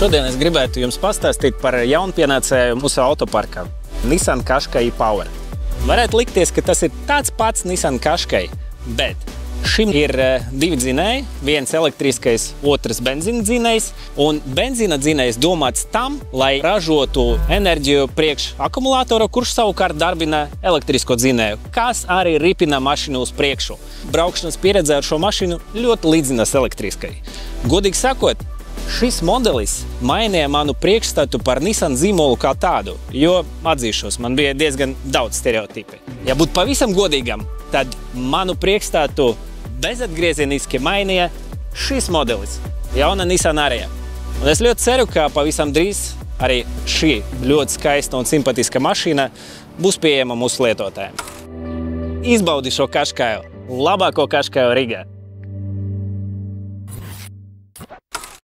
Šodien es gribētu jums pastāstīt par jaunpienācēju mūsu autoparkā – Nissan Qashqai e-Power. Varētu likties, ka tas ir tāds pats Nissan Qashqai, bet šim ir divi dzinēji, viens elektriskais, otrs benzīna dzinējs, un benzīna dzinējs domāts tam, lai ražotu enerģiju priekš akumulātora, kurš savukārt darbina elektrisko dzinēju, kas arī ripina mašīnu uz priekšu. Braukšanas pieredze ar šo mašīnu ļoti līdzinās elektriskai. Godīgi sakot, šis modelis mainīja manu priekšstatu par Nissan zīmolu kā tādu, jo, atzīšos, man bija diezgan daudz stereotipi. Ja būt pavisam godīgam, tad manu priekšstatu bezatgriezeniski mainīja šis modelis, jauna Nissan Ariya. Un es ļoti ceru, ka pavisam drīz arī šī ļoti skaista un simpatiska mašīna būs pieejama mūsu lietotājiem. Izbaudi šo Qashqai, labāko Qashqai Rīgā!